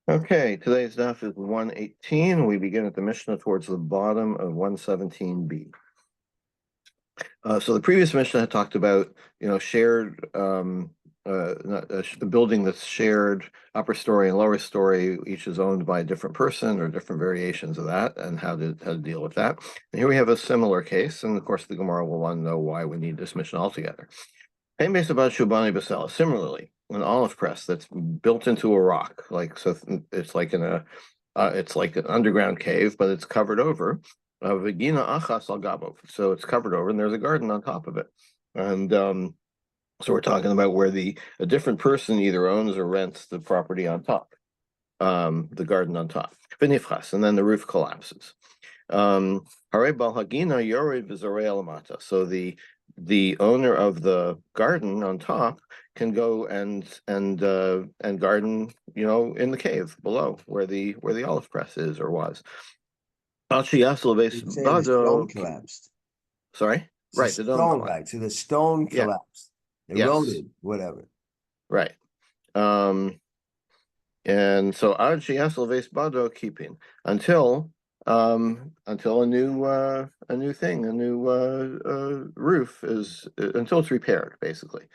Okay, today's daf is 118. We begin at the Mishnah towards the bottom of 117b. So the previous Mishnah had talked about, shared, the building that's shared, upper story and lower story, each is owned by a different person or different variations of that, and how to deal with that. And here we have a similar case, and of course the Gemara will want to know why we need this Mishnah altogether. Based about Shubani Basela. Similarly, an olive press that's built into a rock, it's like it's like an underground cave, but it's covered over. Vagina achas al gabo. So it's covered over, and there's a garden on top of it. And so we're talking about where a different person either owns or rents the property on top, the garden on top. V'nifchas, and then the roof collapses. So the owner of the garden on top can go and garden, in the cave below where the olive press is or was. You'd say the stone collapsed. Sorry? Right, the stone, right. So the stone collapsed. Eroded, whatever. Right. And so ad sheyasel veis bado keeping until a new thing, a new roof is until it's repaired, basically.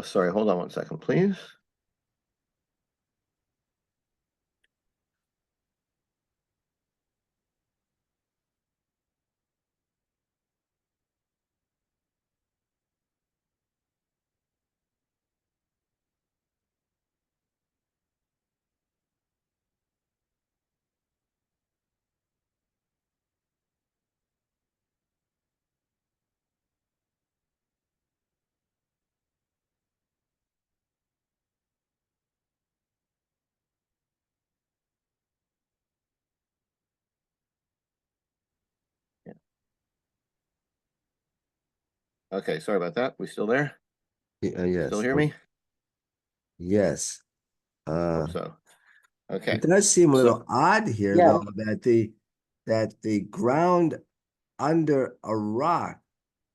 Sorry, hold on one second, please. Okay, sorry about that. We still there? Yes. Still hear me? Yes. Hope so. Okay. It does seem a little odd here, Yeah. though, that the ground under a rock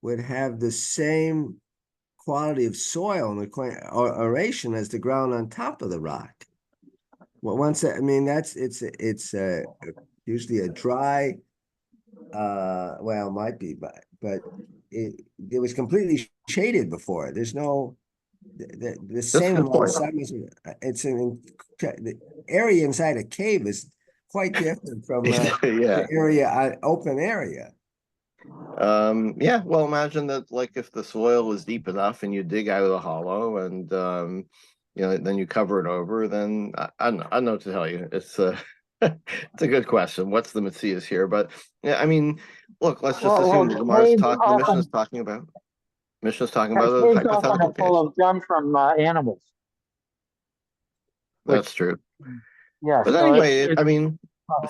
would have the same quality of soil and aeration as the ground on top of the rock. Well, it's usually a dry. Well, it might be, but it was completely shaded before. There's no the same amount of sun. It's the area inside a cave is quite different from the area, open area. Yeah, well, imagine that, like, if the soil was deep enough and you dig out of the hollow and then you cover it over, then I don't know what to tell you. It's it's a good question. What's the Metzias here? But yeah, I mean, look, let's just assume the Mishnah's talking about a hypothetical case. Full of dung from animals. That's true. Yeah. But so anyway, I mean,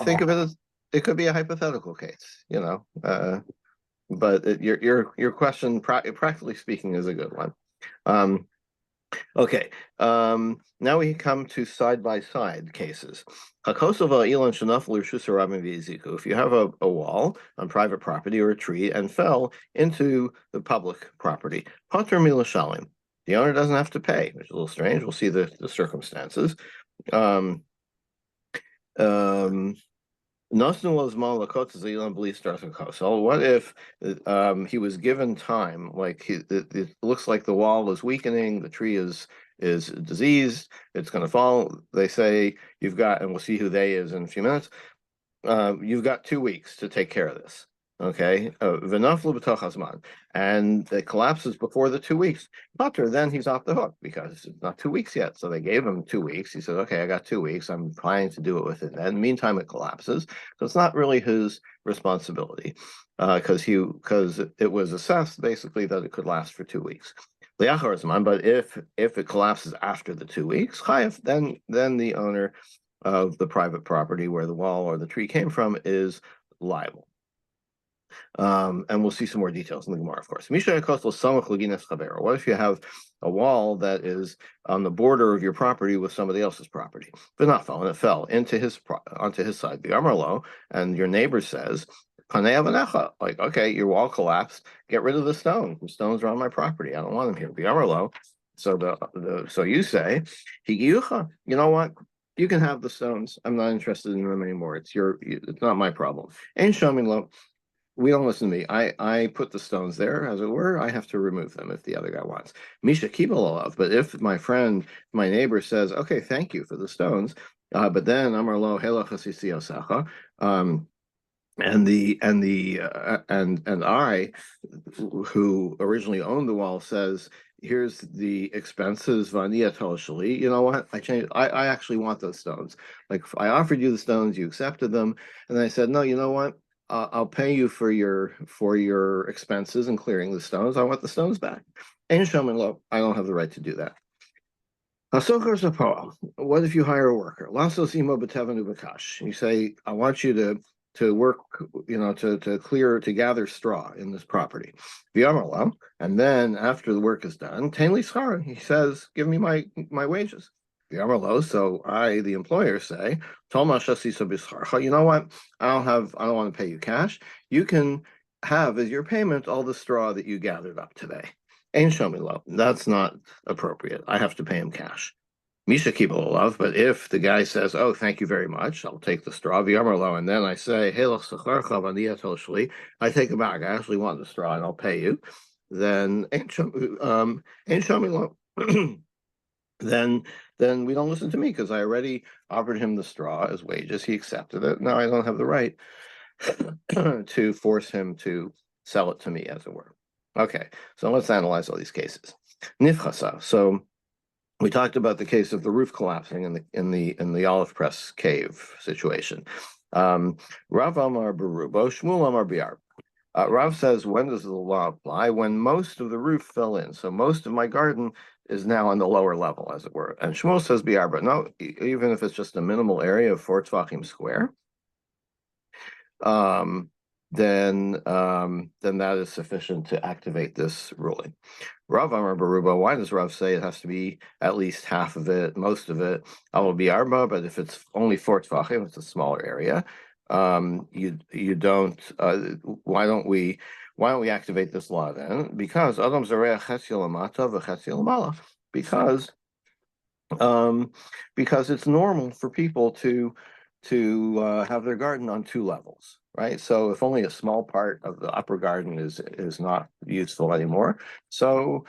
think of it as it could be a hypothetical case, but your question, practically speaking, is a good one. Okay. Now we come to side-by-side cases. If you have a wall on private property or a tree and fell into the public property, the owner doesn't have to pay, which is a little strange. We'll see the circumstances. So what if he was given time, like it looks like the wall is weakening, the tree is diseased, it's going to fall. They say you've got, and we'll see who they is in a few minutes, you've got 2 weeks to take care of this. Okay, and it collapses before the 2 weeks. Butter, then he's off the hook because it's not 2 weeks yet. So they gave him 2 weeks. He said, "Okay, I got 2 weeks. I'm trying to do it within that." In the meantime, it collapses. So it's not really his responsibility because it was assessed basically that it could last for 2 weeks. But if it collapses after the 2 weeks, then the owner of the private property where the wall or the tree came from is liable. And we'll see some more details in the Gemara, of course. What if you have a wall that is on the border of your property with somebody else's property? And it fell onto his side. And your neighbor says, like, okay, your wall collapsed. Get rid of the stone. The stones are on my property. I don't want them here. So so you say, you know what? you can have the stones. I'm not interested in them anymore. It's not my problem. Ain't show me low. We don't listen to me. I put the stones there, as it were. I have to remove them if the other guy wants. Misha keep a love. But if my neighbor says, okay, thank you for the stones, but then Amar lo hela chasisi osacha, and I, who originally owned the wall, says, here's the expenses, vania toshali. You know what? I changed. I actually want those stones. Like I offered you the stones, you accepted them, and I said, no, you know what? I'll pay you for your expenses in clearing the stones. I want the stones back. And Showman Lo, I don't have the right to do that. What if you hire a worker? You say, I want you to work, to gather straw in this property. And then after the work is done, he says, give me my wages. So I, the employer, say, you know what? I don't want to pay you cash. You can have as your payment all the straw that you gathered up today. Ain't show me love. That's not appropriate. I have to pay him cash. Misha keep a love, but if the guy says, "Oh, thank you very much, I'll take the straw," and then I say, "Hey, I take it back. I actually want the straw, and I'll pay you." Then ain't show me love. Then we don't listen to me because I already offered him the straw as wages. He accepted it. Now I don't have the right to force him to sell it to me, as it were. Okay, so let's analyze all these cases. Nifchasa. So we talked about the case of the roof collapsing in the olive press cave situation. Rav Amar Berubo, Shmuel Amar Biar. Rav says, when does the law apply? When most of the roof fell in. So most of my garden is now on the lower level, as it were. And Shmuel says Biar, but no, even if it's just a minimal area of 4 Tvachim square, then that is sufficient to activate this ruling. Rav Amar Baruba, why does Rav say it has to be at least half of it, most of it? I will be arba, but if it's only 4 Tvachim, it's a smaller area. You don't. Why don't we activate this law then? Because Adam Zareach Chetziel Amata v'Chetziel Amala. Because it's normal for people to have their garden on 2 levels, right? So if only a small part of the upper garden is not useful anymore, so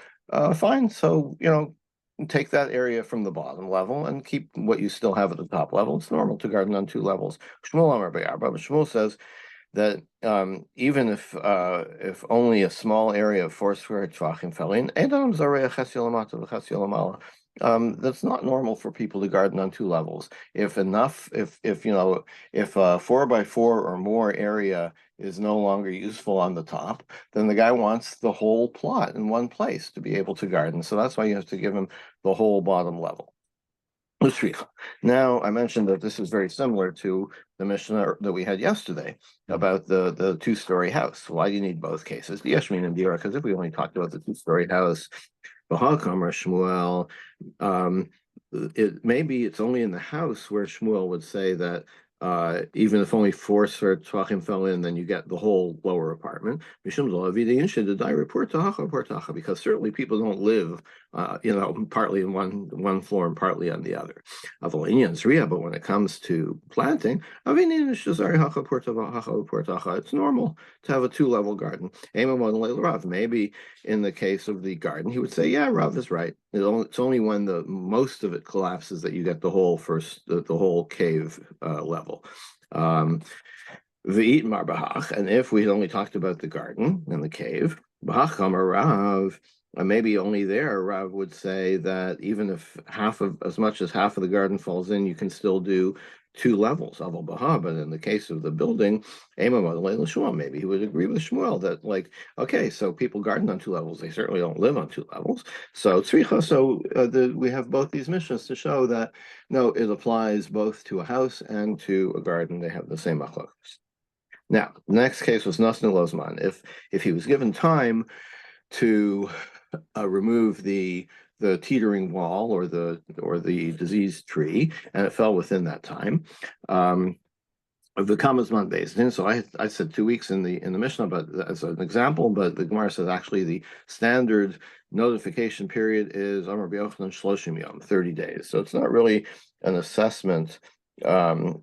fine. So take that area from the bottom level and keep what you still have at the top level. It's normal to garden on 2 levels. Shmuel says that even if only a small area of 4 square tvachim fell in, that's not normal for people to garden on 2 levels. If 4x4 or more area is no longer useful on the top, then the guy wants the whole plot in one place to be able to garden. So that's why you have to give him the whole bottom level. Now, I mentioned that this is very similar to the Mishnah that we had yesterday about the 2-story house. Why do you need both cases? Yeshmin and Dira, because if we only talked about the 2-story house, Shmuel, maybe it's only in the house where Shmuel would say that even if only 4 tvachim fell in, then you get the whole lower apartment. Because certainly people don't live, partly in one floor and partly on the other. But when it comes to planting, it's normal to have a 2-level garden. Maybe in the case of the garden, he would say, yeah, Rav is right. It's only when the most of it collapses that you get the whole cave level. And if we had only talked about the garden and the cave, maybe only there Rav would say that even if as much as half of the garden falls in, you can still do 2 levels. But in the case of the building, maybe he would agree with Shmuel that, okay, so people garden on 2 levels. They certainly don't live on 2 levels. So we have both these missions to show that no, it applies both to a house and to a garden. They have the same machlokas. Now, the next case was Nasnu Lozman. If he was given time to remove the teetering wall or the diseased tree, and it fell within that time, of the Kamazman based in. So I said 2 weeks in the Mishnah, but as an example, but the Gemara says actually the standard notification period is Amar B'Yochanan Shloshim Yom, 30 days. So it's not really an assessment of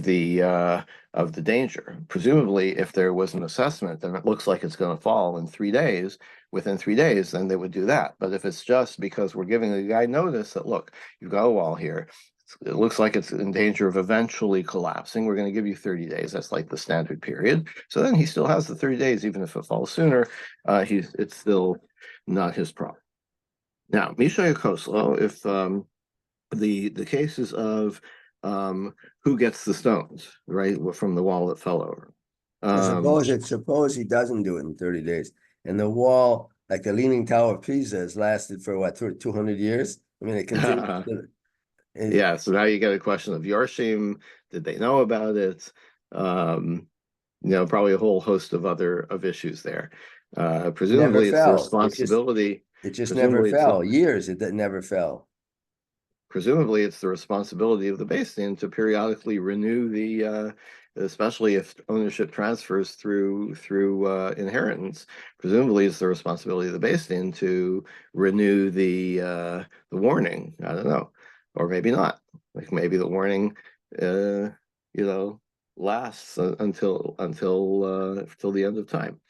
the danger. Presumably, if there was an assessment and it looks like it's going to fall in 3 days, within 3 days, then they would do that. But if it's just because we're giving the guy notice that, look, you've got a wall here, it looks like it's in danger of eventually collapsing, we're going to give you 30 days. That's like the standard period. So then he still has the 30 days, even if it falls sooner, it's still not his problem. Now, Misha Koslo, if the cases of who gets the stones, right, from the wall that fell over. Suppose he doesn't do it in 30 days, and the wall, like the Leaning Tower of Pisa, has lasted for what, 200 years? I mean, it continues. Yeah, so now you get a question of Yorshim. Did they know about it? Probably a whole host of other issues there. Presumably, it's the responsibility. It just never fell. Years it never fell. Presumably, it's the responsibility of the Beis Din to periodically renew especially if ownership transfers through inheritance. Presumably, it's the responsibility of the Beis Din to renew the warning. I don't know, or maybe not. Like maybe the warning, lasts until the end of time.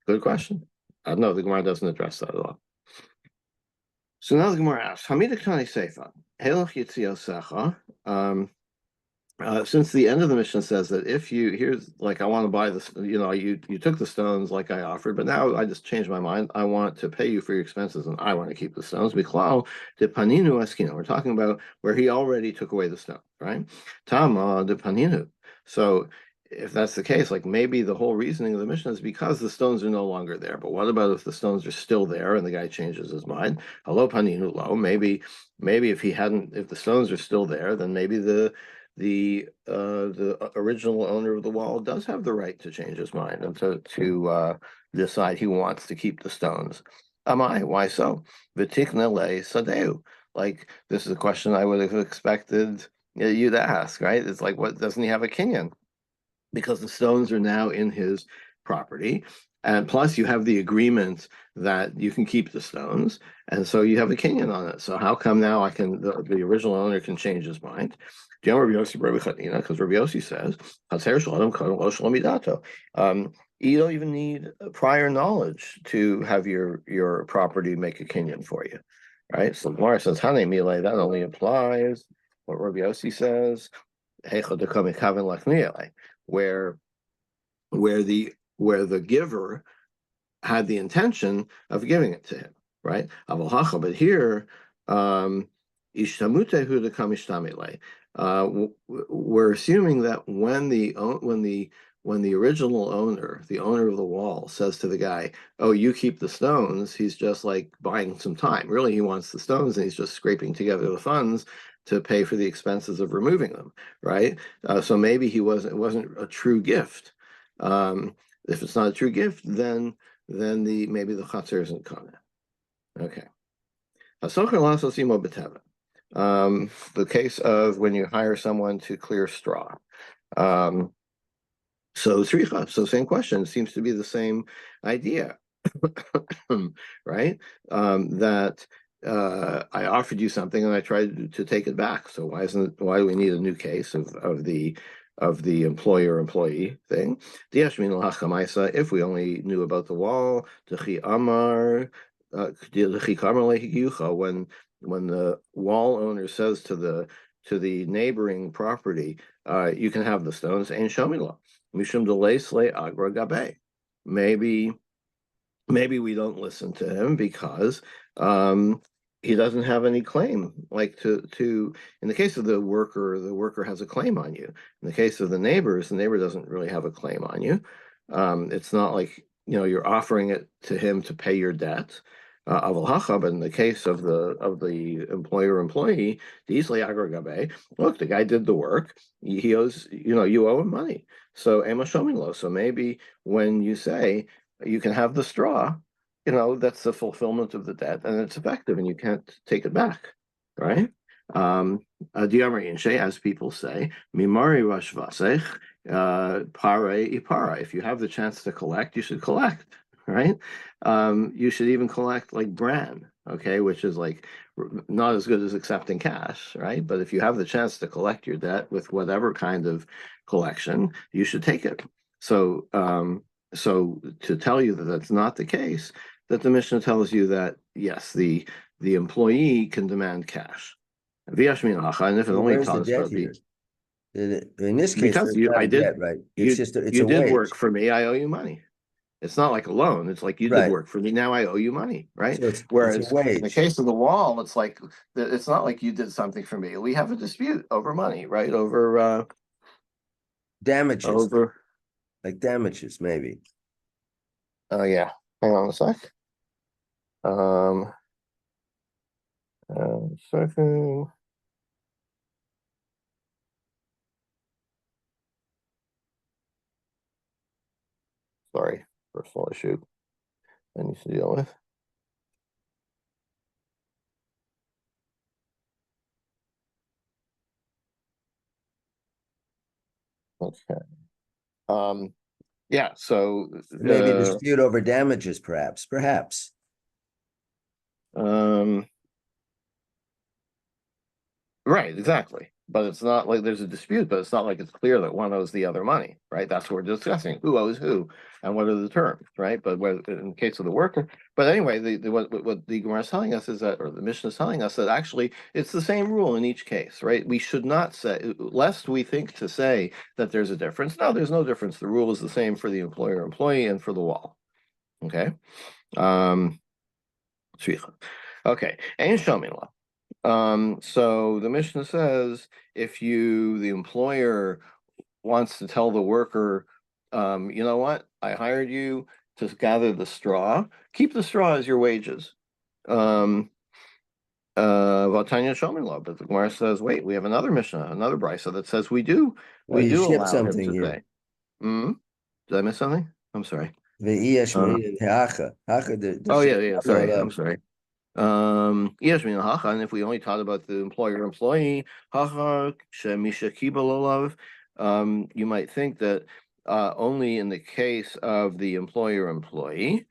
Good question. I don't know. The Gemara doesn't address that at all. So now the Gemara asks, Hamidik Tani Seifa, Helach Yitzio Secha. Since the end of the Mishnah says that if here's like, I want to buy this, you took the stones like I offered, but now I just changed my mind. I want to pay you for your expenses and I want to keep the stones. Bichlal de Paninu Eskino. We're talking about where he already took away the stone, right? Tama de Paninu. So if that's the case, like maybe the whole reasoning of the Mishnah is because the stones are no longer there. But what about if the stones are still there and the guy changes his mind? Hello, Paninu lo. Maybe if the stones are still there, then maybe the original owner of the wall does have the right to change his mind and to decide he wants to keep the stones. Why so? V'tikna le sadeu. Like, this is a question I would have expected you to ask, right? It's like, what, doesn't he have a kinyan? Because the stones are now in his property. And plus you have the agreement that you can keep the stones. And so you have a kinyan on it. So how come now the original owner can change his mind? Because Rabbi Yossi says, you don't even need prior knowledge to have your property make a kinyan for you. Right? So Gemara says, Hane Mile, that only applies what Rabbi Yossi says, where the giver had the intention of giving it to him, right? But here, we're assuming that when the original owner, the owner of the wall, says to the guy, "Oh, you keep the stones," he's just like buying some time. Really, he wants the stones, and he's just scraping together the funds to pay for the expenses of removing them, right? So maybe it wasn't a true gift. If it's not a true gift, then maybe the chatzar isn't kana. Okay. The case of when you hire someone to clear straw. So same question. Seems to be the same idea, right? That I offered you something and I tried to take it back. So why do we need a new case of the employer-employee thing? If we only knew about the wall, when the wall owner says to the neighboring property, you can have the stones, and shomila mishum delay slay agra gabe. Maybe we don't listen to him because he doesn't have any claim. Like to in the case of the worker has a claim on you. In the case of the neighbor doesn't really have a claim on you. It's not like you're offering it to him to pay your debt. But in the case of the employer-employee, look, the guy did the work. He owes, you owe him money. So so maybe when you say you can have the straw, that's the fulfillment of the debt, and it's effective, and you can't take it back, right? as people say, mimari rosh vasech, pare ipara. If you have the chance to collect, you should collect, right? You should even collect like bran, okay, which is like not as good as accepting cash, right? But if you have the chance to collect your debt with whatever kind of collection, you should take it. So, so to tell you that that's not the case, that the Mishnah tells you that yes, the employee can demand cash. And if it Well, only where's the taught us debt about here? In this case, because there's you not I a did debt, right? It's you just it's you a did wage, work for me, I owe you money. It's not like a loan. It's like you did right? work for me, now I owe you money, right? So it's a Whereas in the wage. case of the wall, it's like it's not like you did something for me. We have a dispute over money, right? Damages, Over like damages, maybe. oh yeah. Hang on a sec. Second. Sorry, personal issue I need to deal with. Okay. Yeah, so Maybe a dispute over damages, perhaps. Perhaps. Right, exactly. But it's not like there's a dispute, but it's not like it's clear that one owes the other money, right? That's what we're discussing. Who owes who and what are the terms, right? But in the case of the worker, but anyway, what the Gemara is telling us is that, or the Mishnah is telling us that actually it's the same rule in each case, right? We should not say, lest we think to say that there's a difference. No, there's no difference. The rule is the same for the employer-employee and for the wall. Okay. Okay. Ain't Shomila. So the Mishnah says if the employer wants to tell the worker, you know what, I hired you to gather the straw, keep the straw as your wages. Vatanya Shomila, but the Gemara says, wait, we have another Mishnah, another Brisa that says we do You ship allow him something to here. say. Did I miss something? I'm sorry. Oh Yeah, sorry. I'm sorry. Yes, I mean, hacha, and if we only taught about the employer-employee, hacha, shemisha kibel you might think that only in the case of the employer-employee,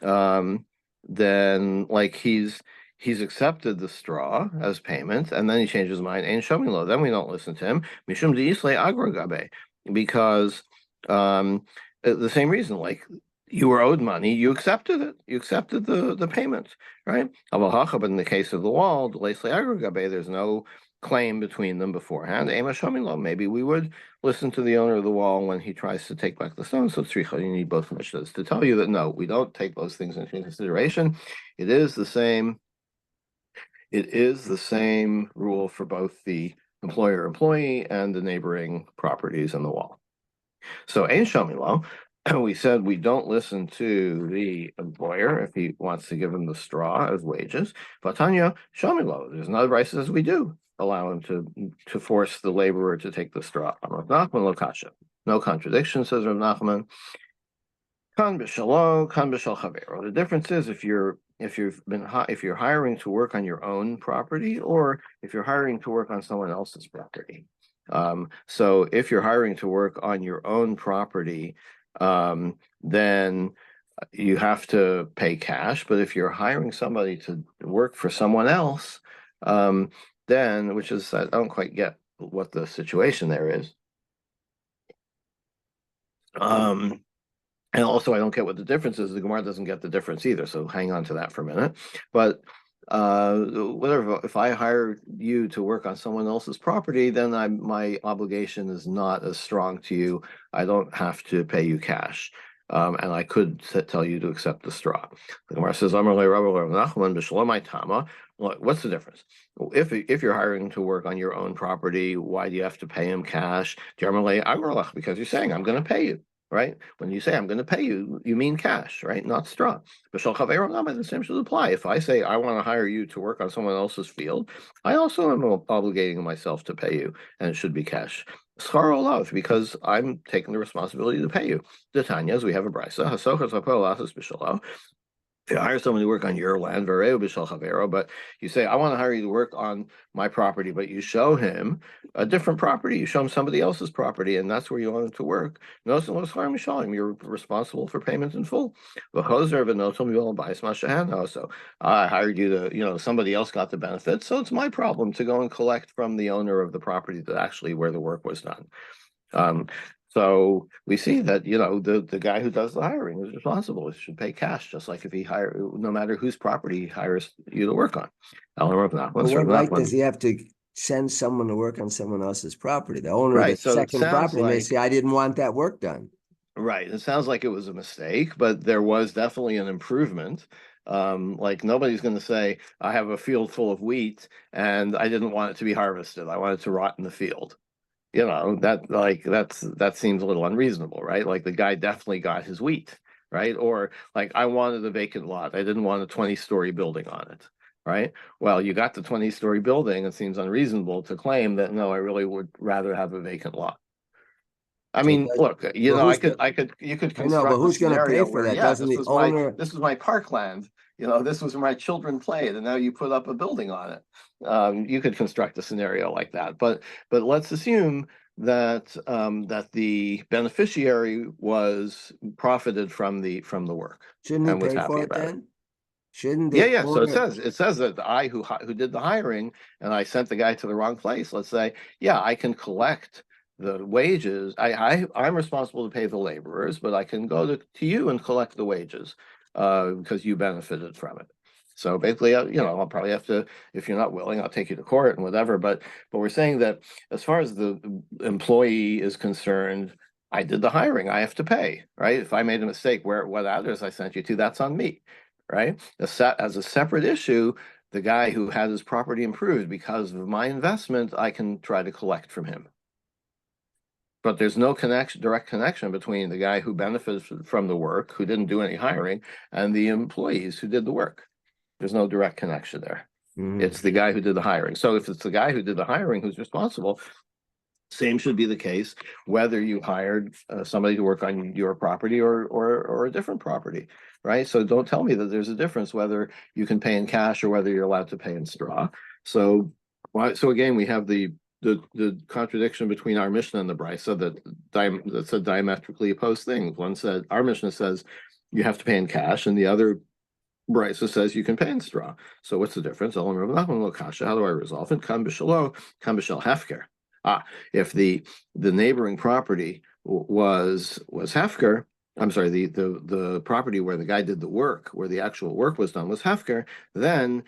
then like he's accepted the straw as payment, and then he changes his mind, and shomilo, then we don't listen to him, mishum deisle agragabe, because the same reason, like you were owed money, you accepted it, you accepted the payment, right? But in the case of the wall, there's no claim between them beforehand. Maybe we would listen to the owner of the wall when he tries to take back the stone. So tzricha, you need both Mishnahs to tell you that no, we don't take those things into consideration. It is the same. It is the same rule for both the employer-employee and the neighboring properties and the wall. So ein shamilo, we said we don't listen to the employer if he wants to give him the straw as wages. Vatanya shamilo, there's another Brisa says we do allow him to force the laborer to take the straw. Rav Nachman lo kasha. No contradiction, says Rav Nachman. Kan b'shalo, kan b'shal chavero. The difference is if you're hiring to work on your own property or if you're hiring to work on someone else's property. So if you're hiring to work on your own property, then you have to pay cash. But if you're hiring somebody to work for someone else, then, which is, I don't quite get what the situation there is. And also, I don't get what the difference is. The Gemara doesn't get the difference either. So hang on to that for a minute. But whatever, if I hire you to work on someone else's property, then my obligation is not as strong to you. I don't have to pay you cash. And I could tell you to accept the straw. The Gemara says, what's the difference? If you're hiring to work on your own property, why do you have to pay him cash? Because you're saying, I'm going to pay you. Right? When you say I'm going to pay you, you mean cash, right? Not straw. The same should apply. If I say I want to hire you to work on someone else's field, I also am obligating myself to pay you, and it should be cash. Schar olav, because I'm taking the responsibility to pay you. The Tanyas, we have a brisa. If you hire someone to work on your land, vereu b'shel chavero, but you say, I want to hire you to work on my property, but you show him a different property, you show him somebody else's property, and that's where you want him to work. You're responsible for payment in full. So I hired you to, somebody else got the benefit, so it's my problem to go and collect from the owner of the property that actually where the work was done. So we see that, the guy who does the hiring is responsible. He should pay cash, just like if he no matter whose property he hires you to work on. But what right does he have to send someone to work on someone else's property? The owner of the Right. So it second sounds property may like, say, I didn't want that work done. right. It sounds like it was a mistake, but there was definitely an improvement. Like nobody's going to say, I have a field full of wheat and I didn't want it to be harvested. I want it to rot in the field. That seems a little unreasonable, right? Like the guy definitely got his wheat, right? Or like I wanted a vacant lot. I didn't want a 20-story building on it, right? Well, you got the 20-story building. It seems unreasonable to claim that, no, I really would rather have a vacant lot. I So mean, look, you could I know, but construct a who's going to pay scenario for where, that? yeah, Doesn't the owner? this was my parkland. This was where my children played, and now you put up a building on it. You could construct a scenario like that, but let's assume that that the beneficiary was profited from the work Shouldn't he and was pay happy for it about it. then? Shouldn't Yeah, the yeah. So owner? it says that I who did the hiring and I sent the guy to the wrong place. Let's say, yeah, I can collect the wages. I'm responsible to pay the laborers, but I can go to you and collect the wages because you benefited from it. So basically, I'll probably have to, if you're not willing, I'll take you to court and whatever. But we're saying that as far as the employee is concerned, I did the hiring. I have to pay, right? If I made a mistake, what address I sent you to, that's on me, right? As a separate issue, the guy who had his property improved because of my investment, I can try to collect from him. But there's no direct connection between the guy who benefited from the work, who didn't do any hiring, and the employees who did the work. There's no direct connection there. It's the guy who did the hiring. So if it's the guy who did the hiring who's responsible, same should be the case whether you hired somebody to work on your property or a different property, right? So don't tell me that there's a difference whether you can pay in cash or whether you're allowed to pay in straw. So again, we have the contradiction between our Mishnah and the Brisa that's a diametrically opposed thing. One said, our Mishnah says you have to pay in cash, and the other Brisa says you can pay in straw. So what's the difference? How do I resolve it? Kam b'shelo, kam b'shel hefker. If the neighboring property was hefker, I'm sorry, the property where the guy did the work, where the actual work was done was hefker, then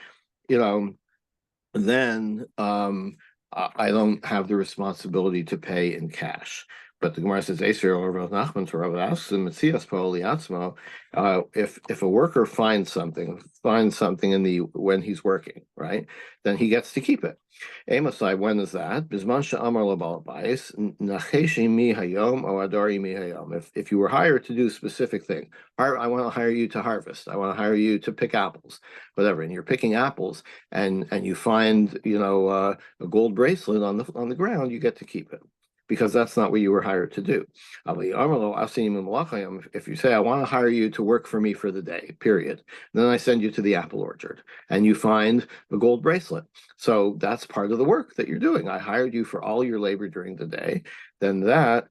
I don't have the responsibility to pay in cash. But the Gemara says, Eser or Rav Nachman to Rav asks him, Metzias Paoli Atzmo, if a worker finds something when he's working, right, then he gets to keep it. Amosai, when is that? Bisman she'amar lebal bayis, nacheshi mi hayom o adari mi hayom. If you were hired to do a specific thing, I want to hire you to harvest. I want to hire you to pick apples, whatever. And you're picking apples, and you find a gold bracelet on the ground, you get to keep it, because that's not what you were hired to do. If you say, I want to hire you to work for me for the day, period, then I send you to the apple orchard and you find the gold bracelet. So that's part of the work that you're doing. I hired you for all your labor during the day. Then then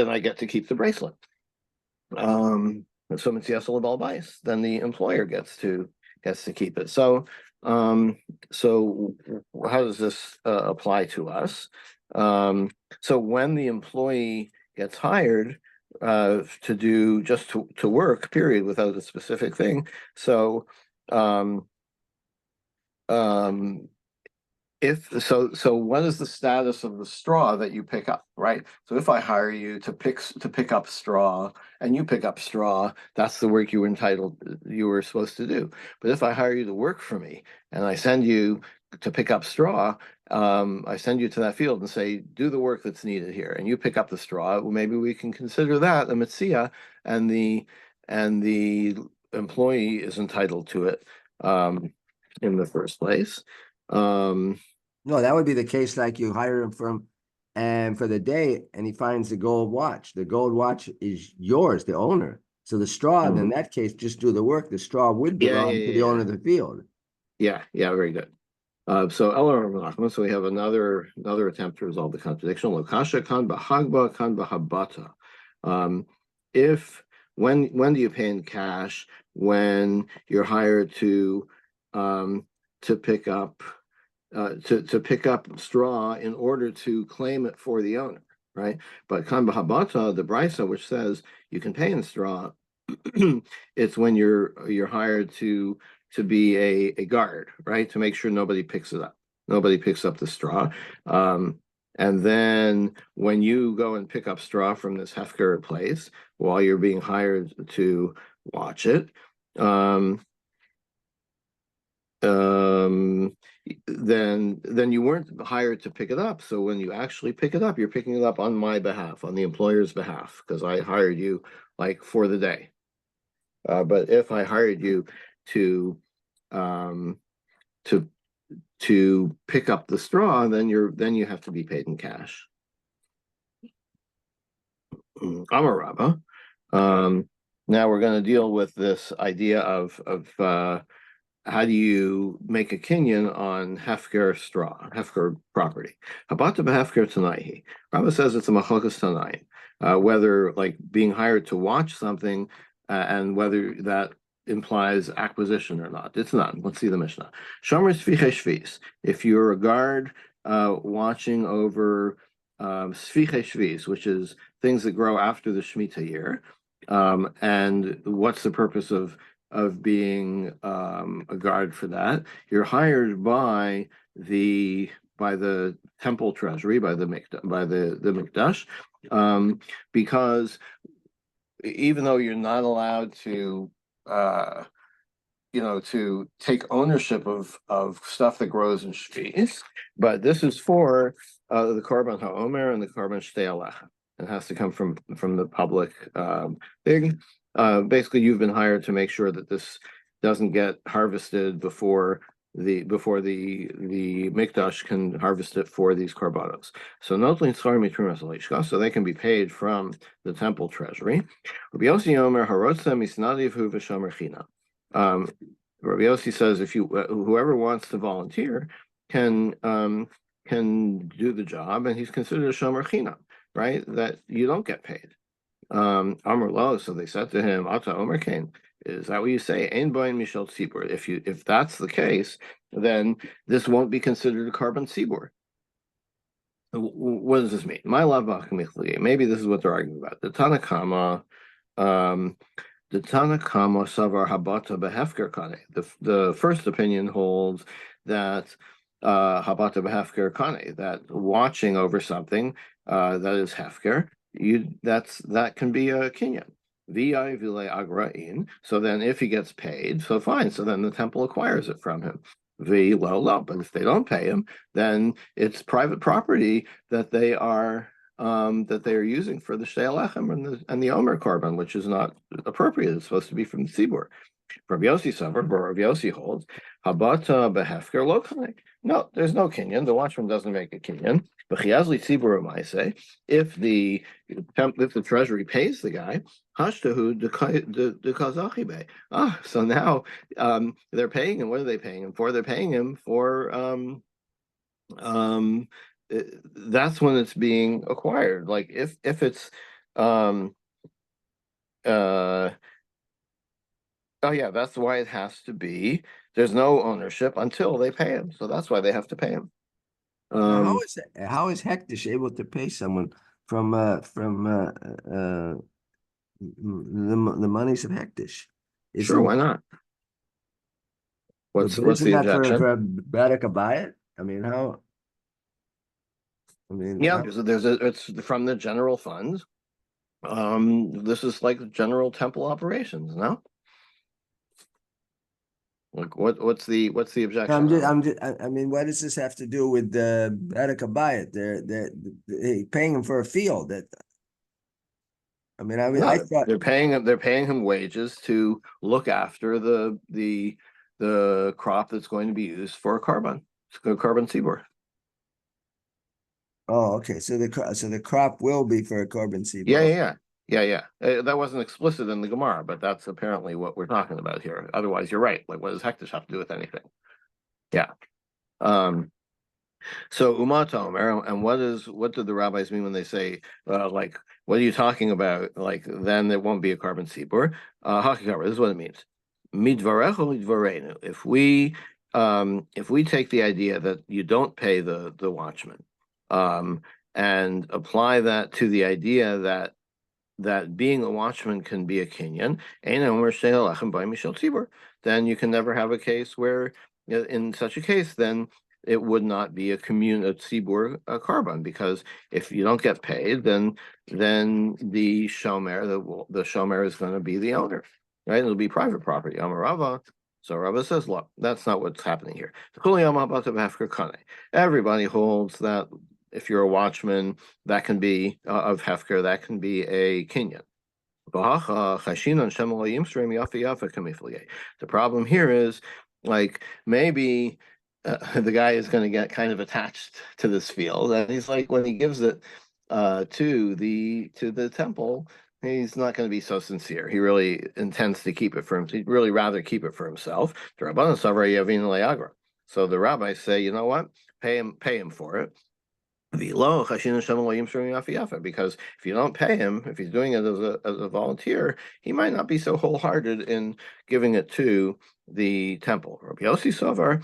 I get to keep the bracelet. So Metzia Solabal Bias, then the employer gets to keep it. So how does this apply to us? So when the employee gets hired to do just to work, period, without a specific thing. So what is the status of the straw that you pick up, right? So if I hire you to pick up straw and you pick up straw, that's the work you were supposed to do. But if I hire you to work for me and I send you to pick up straw, I send you to that field and say, do the work that's needed here, and you pick up the straw. Well, maybe we can consider that a Metzia, and the employee is entitled to it in the first place. No, that would be the case like you hire him for the day and he finds the gold watch. The gold watch is yours, the owner. So the straw, in Mhm. that case, just do the work. The straw would Yeah, belong yeah, to the yeah, owner yeah. of the field. Yeah, very good. So Eller Menachem, so we have another attempt to resolve the contradiction. Lokasha kan bahagba kan bahabata. If when do you pay in cash? When you're hired to pick up to pick up straw in order to claim it for the owner, right? But kan bahabata, the brisa, which says you can pay in straw, it's when you're hired to be a guard, right? To make sure nobody picks it up. Nobody picks up the straw. And then when you go and pick up straw from this Hefker place while you're being hired to watch it, then you weren't hired to pick it up. So when you actually pick it up, you're picking it up on my behalf, on the employer's behalf, because I hired you like for the day. But if I hired you to um, to pick up the straw, then you have to be paid in cash. Amarabba. Now we're going to deal with this idea of how do you make a kinyan on Hefker straw, Hefker property? Habata behefker tanaihi. Rabba says it's a machlokas tanai. Whether like being hired to watch something and whether that implies acquisition or not. It's not. Let's see the Mishnah. Shomer sfiche shvis. If you're a guard watching over sfiche shvis, which is things that grow after the Shemitah year, and what's the purpose of being a guard for that? You're hired by the temple treasury, by the mikdash, because even though you're not allowed to to take ownership of stuff that grows in shvis, but this is for the korban haomer and the korban shtei alecha. It has to come from the public thing. Basically, you've been hired to make sure that this doesn't get harvested before the mikdash can harvest it for these korbanos. So notlin tzar mitrumas leishka, so they can be paid from the temple treasury. Rabbi Yossi Omer harotza misnadiv hu v'shomer china. Rabbi Yossi says if whoever wants to volunteer can do the job, and he's considered a shomer china, right? That you don't get paid. Amar lo, so they said to him, Ata Omer Kain, is that what you say? Ein boin mishal tzibur. If that's the case, then this won't be considered a korban tzibur. What does this mean? My love, maybe this is what they're arguing about. The Tanakama, the Tanakama Savar Habata Behefker Kane. The first opinion holds that Habata Behefker Kane, that watching over something that is Hefker, that can be a kinyan. Vi vile agrain. So then if he gets paid, so fine. So then the temple acquires it from him. Vi lo. But if they don't pay him, then it's private property that they are using for the Shtei Alechem and the Omer korban, which is not appropriate. It's supposed to be from the Tzibur. Rabbi Yossi Savar, Rabbi Yossi holds, Habata behefker lo kanek. No, there's no kinyan. The watchman doesn't make a kinyan. But chiazli tzibur I say, if the treasury pays the guy, hashtahu de kazachibe. So now they're paying him. What are they paying him for? They're paying him for that's when it's being acquired. Like if it's oh yeah, that's why it has to be. There's no ownership until they pay him, so that's why they have to pay him. Now, how is Hektish able to pay someone from the monies of Hektish? Sure, why not? What's Isn't the that objection? for Badakabayit? I mean, how? I mean, Yeah, because it's from the general fund. This is like general temple operations, no? Like what's the objection? I mean, what does this have to do with the Badakabayit? They're paying him for a field. No, I thought they're paying him wages to look after the crop that's going to be used for a korban tzibur. Oh, okay. So the crop will be for a korban tzibur. Yeah. Yeah. That wasn't explicit in the Gemara, but that's apparently what we're talking about here. Otherwise, you're right. Like, what does hektish have to do with anything? Yeah. So Umata Omer, and what did the rabbis mean when they say, like, what are you talking about? Like, then it won't be a carbon sibur. Hakikar, this is what it means. Midvarecho lidvarenu. If we take the idea that you don't pay the watchman, and apply that to the idea that being a watchman can be a kinyan, then you can never have a case where, in such a case, then it would not be a tzibur carbon, because if you don't get paid, then the shomer, the shomer is going to be the owner, right? It'll be private property. Amarava. So Rava says, look, that's not what's happening here. Everybody holds that if you're a watchman, that can be of hefker, that can be a kinyan. The problem here is, like, maybe the guy is going to get kind of attached to this field, and he's like, when he gives it to the temple, he's not going to be so sincere. He really intends to keep it for him. He'd really rather keep it for himself. So the rabbis say, you know what? Pay him for it. Because if you don't pay him, if he's doing it as a volunteer, he might not be so wholehearted in giving it to the temple. Rabbi Yossi Sovar,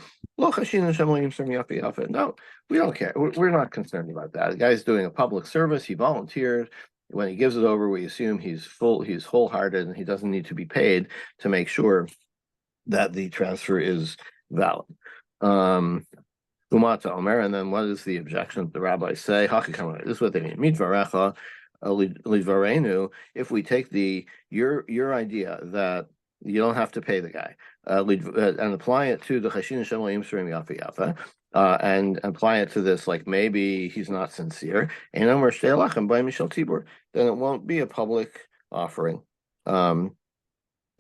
no, we don't care. We're not concerned about that. The guy's doing a public service. He volunteered. When he gives it over, we assume he's wholehearted, and he doesn't need to be paid to make sure that the transfer is valid. Umata Omer, and then what is the objection the rabbis say? This is what they mean. Mitvarecha lidvarenu. If we take your idea that you don't have to pay the guy, and apply it to the chashin shemayim surim yafa yafa, and apply it to this, like, maybe he's not sincere, then it won't be a public offering.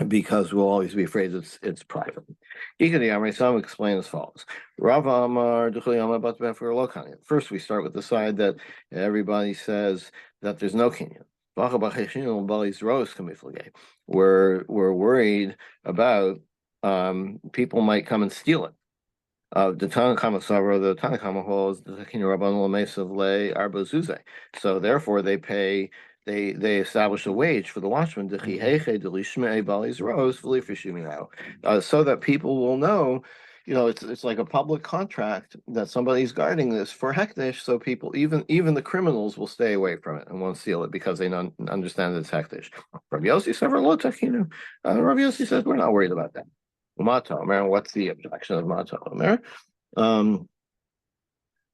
Because we'll always be afraid it's private. Some explain as follows. First, we start with the side that everybody says that there's no kinyan. We're worried about people might come and steal it. The Tanakama holds the so therefore they pay. They establish a wage for the watchman, so that people will know, it's like a public contract that somebody's guarding this for hektish. So people, even the criminals, will stay away from it and won't steal it because they understand that it's hektish. Rabbi Yossi says we're not worried about that. Mata Omer, what's the objection of Mata Omer?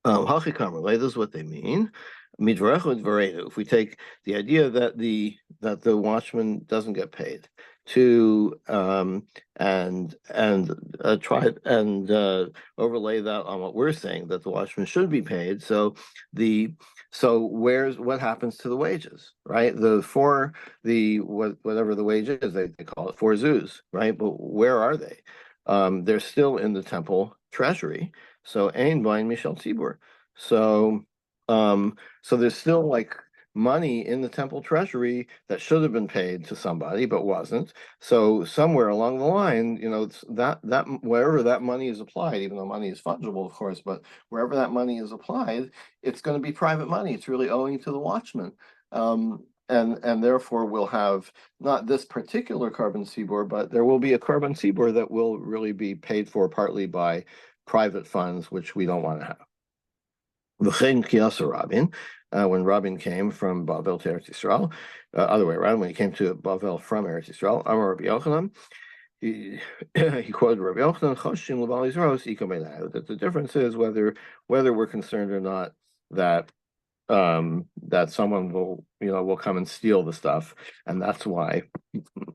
This is what they mean. If we take the idea that the watchman doesn't get paid, to and try and overlay that on what we're saying, that the watchman should be paid. So what happens to the wages, right? Whatever the wage is, they call it 4 zoos, right? But where are they? They're still in the temple treasury. So ein bain mishal tzibur. So there's still, like, money in the temple treasury that should have been paid to somebody but wasn't. So somewhere along the line, that wherever that money is applied, even though money is fungible, of course, but wherever that money is applied, it's going to be private money. It's really owing to the watchman. And therefore we'll have not this particular carbon sibur, but there will be a carbon sibur that will really be paid for partly by private funds, which we don't want to have. When Rabin came from Bavel to Eretz Yisrael, other way around, when he came to Bavel from Eretz Yisrael, Amar Rabbi Yochanan, he quoted Rabbi Yochanan, that the difference is whether we're concerned or not that someone will come and steal the stuff, and that's why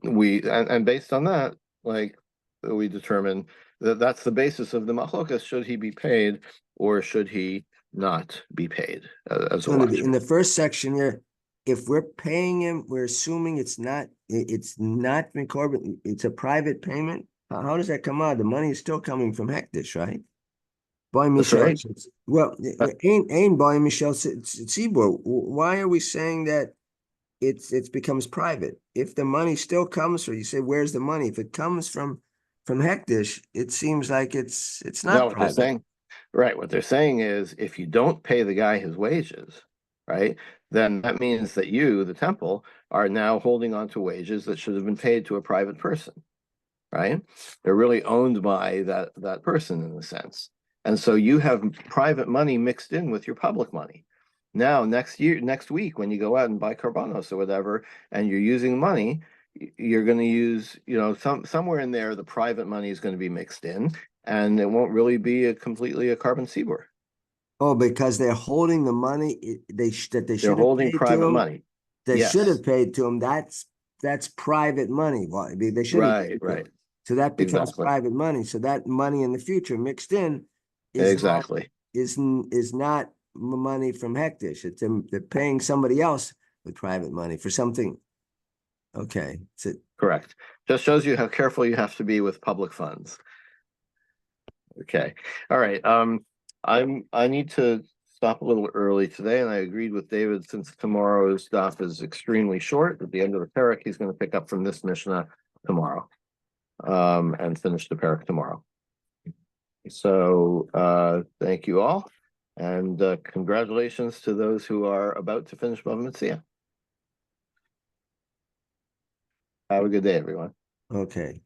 and based on that, like, we determine that's the basis of the machlokas. Should he be paid or should he not be paid as a watchman? In the first section here, if we're paying him, we're assuming it's not carbon, it's a private payment. How does that come out? The money is still coming from hektish, right? By Michel. Right. Well, ain't by Michel Tzibor. Why are we saying that it becomes private. If the money still comes, or you say, where's the money? If it comes from Hektish, it seems like it's No, not what they're private. saying, right, what they're saying is if you don't pay the guy his wages, right, then that means that you, the temple, are now holding on to wages that should have been paid to a private person, right? They're really owned by that person in a sense. And so you have private money mixed in with your public money. Now, next week, when you go out and buy carbonos or whatever, and you're using money, you're going to use, somewhere in there, the private money is going to be mixed in, and it won't really be completely a carbon seaboard. Oh, because they're holding the money that they They're should have holding paid to private him. money. They should Yes. have paid to him. That's private money. Well, they should have paid to Right. him. So that becomes Exactly. private money. So that money in the future mixed in Exactly. is not money from Hektish. They're paying somebody else with private money for something. Okay. Correct. Just shows you how careful you have to be with public funds. Okay. All right. I need to stop a little early today, and I agreed with David, since tomorrow's stop is extremely short. At the end of the parak, he's going to pick up from this Mishnah tomorrow, and finish the parak tomorrow. So thank you all, and congratulations to those who are about to finish Bava Metzia. Have a good day, everyone. Okay.